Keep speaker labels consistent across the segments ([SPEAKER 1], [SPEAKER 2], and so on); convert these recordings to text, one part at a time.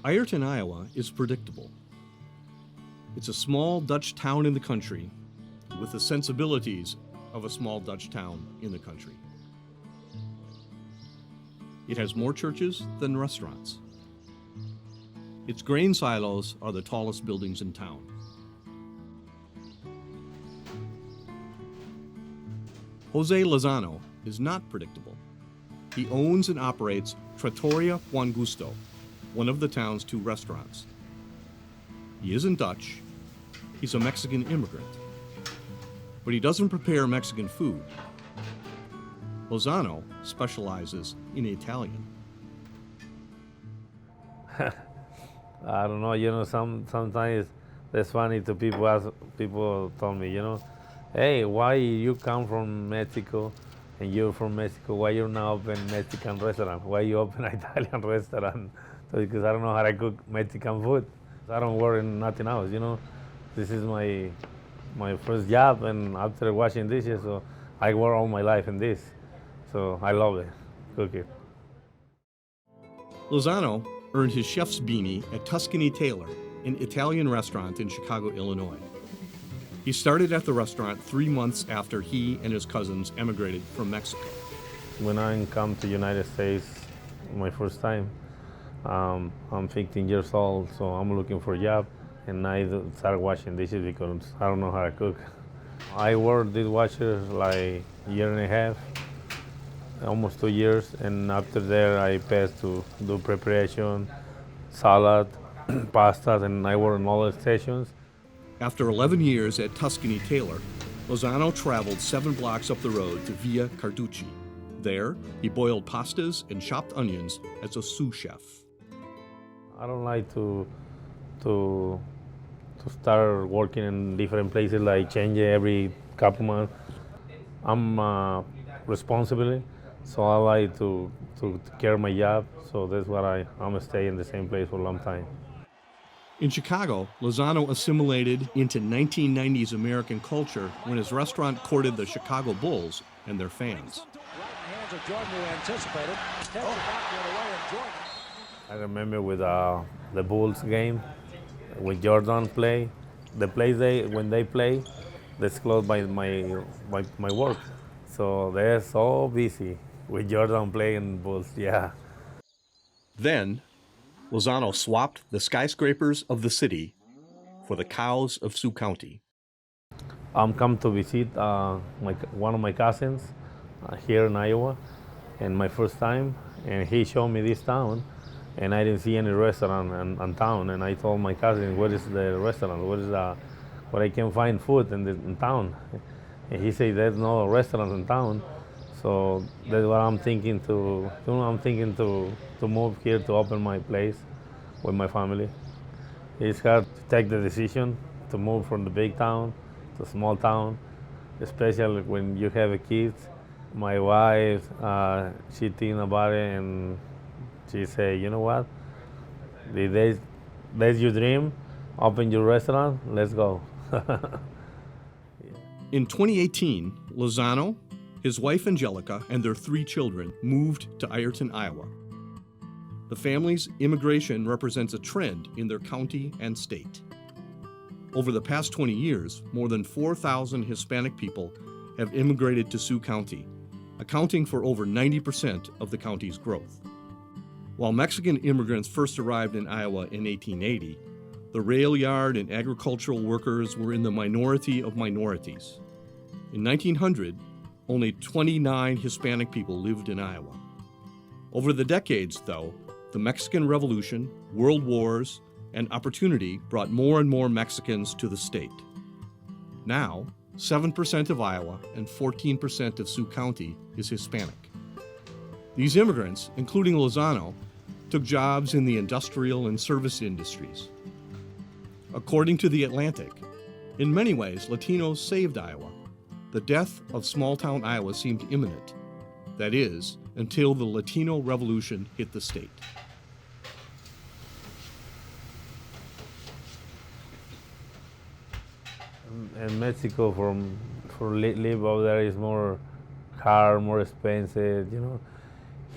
[SPEAKER 1] Ironton, Iowa is predictable. It's a small Dutch town in the country with the sensibilities of a small Dutch town in the country. It has more churches than restaurants. Its grain silos are the tallest buildings in town. Jose Lozano is not predictable. He owns and operates Trattoria Buon, one of the town's 2 restaurants. He isn't Dutch, he's a Mexican immigrant. But he doesn't prepare Mexican food. Lozano specializes in Italian.
[SPEAKER 2] I don't know, sometimes that's funny to people told me, hey, why you come from Mexico and you're from Mexico, why you now open Mexican restaurant? Why you open Italian restaurant? So because I don't know how to cook Mexican food. I don't work in nothing else, This is my first job, and after washing dishes, so I work all my life in this. So I love it, cook it.
[SPEAKER 1] Lozano earned his chef's beanie at Tuscany Taylor, an Italian restaurant in Chicago, Illinois. He started at the restaurant 3 months after he and his cousins emigrated from Mexico.
[SPEAKER 2] When I come to United States, my first time, I'm 15 years old, so I'm looking for a job, and I started washing dishes because I don't know how to cook. I worked dishwasher like a year and a half, almost 2 years, and after that I passed to do preparation, salad, pasta, and I worked in all the stations.
[SPEAKER 1] After 11 years at Tuscany Taylor, Lozano traveled 7 blocks up the road to Via Carducci. There, he boiled pastas and chopped onions as a sous chef.
[SPEAKER 2] I don't like to start working in different places, like change every couple months. I'm responsible, so I like to care my job. So that's why I'm stay in the same place for a long time.
[SPEAKER 1] In Chicago, Lozano assimilated into 1990s American culture when his restaurant courted the Chicago Bulls and their fans.
[SPEAKER 2] I remember with the Bulls game, when Jordan play, the place when they play, that's close by my work. So they're so busy with Jordan playing Bulls, yeah.
[SPEAKER 1] Then, Lozano swapped the skyscrapers of the city for the cows of Sioux County.
[SPEAKER 2] I'm come to visit one of my cousins here in Iowa, and my first time, and he showed me this town, and I didn't see any restaurant in town, and I told my cousin, what is the restaurant, where I can find food in town, and he said there's no restaurant in town, so that's what I'm thinking to move here to open my place with my family. It's hard to take the decision to move from the big town to small town, especially when you have a kid. My wife, she think about it and she say, you know what, that's your dream, open your restaurant, let's go.
[SPEAKER 1] In 2018, Lozano, his wife Angelica, and their 3 children moved to Ironton, Iowa. The family's immigration represents a trend in their county and state. Over the past 20 years, more than 4,000 Hispanic people have immigrated to Sioux County, accounting for over 90% of the county's growth. While Mexican immigrants first arrived in Iowa in 1880, the rail yard and agricultural workers were in the minority of minorities. In 1900, only 29 Hispanic people lived in Iowa. Over the decades, though, the Mexican Revolution, World Wars, and opportunity brought more and more Mexicans to the state. Now, 7% of Iowa and 14% of Sioux County is Hispanic. These immigrants, including Lozano, took jobs in the industrial and service industries. According to The Atlantic, in many ways, Latinos saved Iowa. The death of small-town Iowa seemed imminent. That is, until the Latino Revolution hit the state.
[SPEAKER 2] In Mexico, for live over there is more hard, more expensive.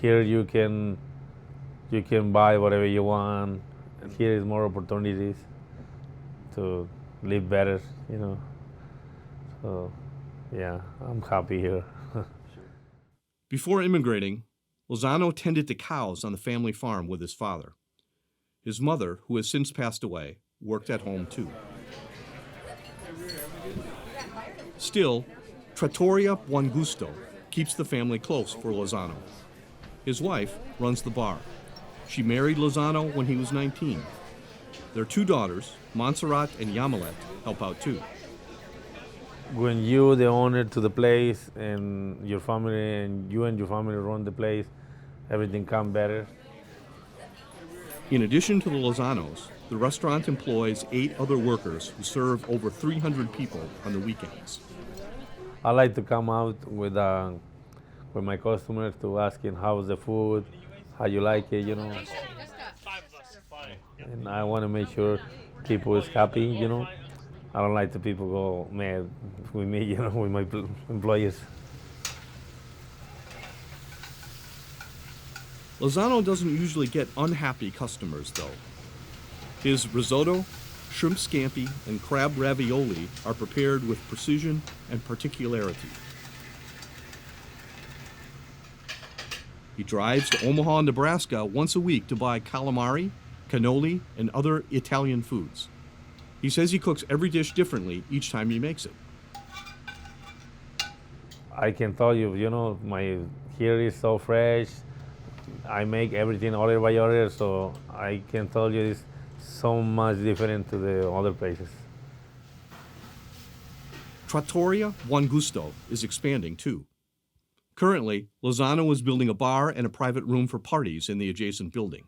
[SPEAKER 2] Here you can buy whatever you want. here is more opportunities to live better, you know. So, yeah, I'm happy here.
[SPEAKER 1] Before immigrating, Lozano tended to cows on the family farm with his father. His mother, who has since passed away, worked at home too. Still, Trattoria Buon keeps the family close for Lozano. His wife runs the bar. She married Lozano when he was 19. Their two daughters, Montserrat and Yamilet, help out too.
[SPEAKER 2] When you the owner to the place and your family and your family run the place, everything come better.
[SPEAKER 1] In addition to the Lozanos, the restaurant employs 8 other workers who serve over 300 people on the weekends.
[SPEAKER 2] I like to come out with my customers to asking how's the food, how you like it, you know. And I want to make sure people is happy, you know. I don't like the people go mad with me, you know, with my employees.
[SPEAKER 1] Lozano doesn't usually get unhappy customers, though. His risotto, shrimp scampi, and crab ravioli are prepared with precision and particularity. He drives to Omaha, Nebraska once a week to buy calamari, cannoli, and other Italian foods. He says he cooks every dish differently each time he makes it.
[SPEAKER 2] I can tell you, you know, here is so fresh. I make everything order by order, so I can tell you it's so much different to the other places.
[SPEAKER 1] Trattoria Buon is expanding too. Currently, Lozano is building a bar and a private room for parties in the adjacent building.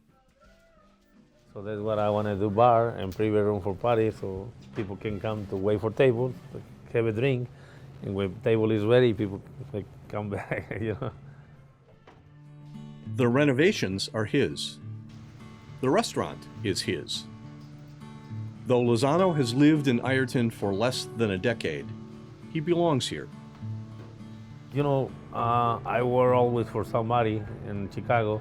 [SPEAKER 2] So that's what I want to do, bar and private room for parties, so people can come to wait for tables, have a drink, and when table is ready, people like, come back, you know.
[SPEAKER 1] The renovations are his. The restaurant is his. Though Lozano has lived in Ironton for less than a decade, he belongs here.
[SPEAKER 2] You know, I work always for somebody in Chicago,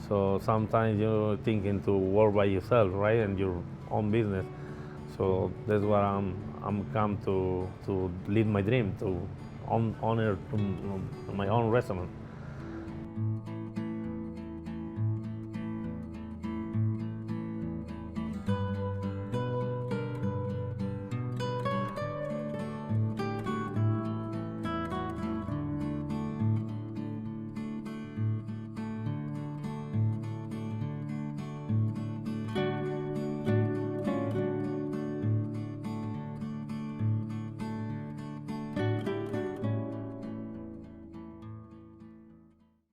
[SPEAKER 2] so sometimes you're thinking to work by yourself, right, and your own business. So that's what I'm come to lead my dream, to honor my own restaurant.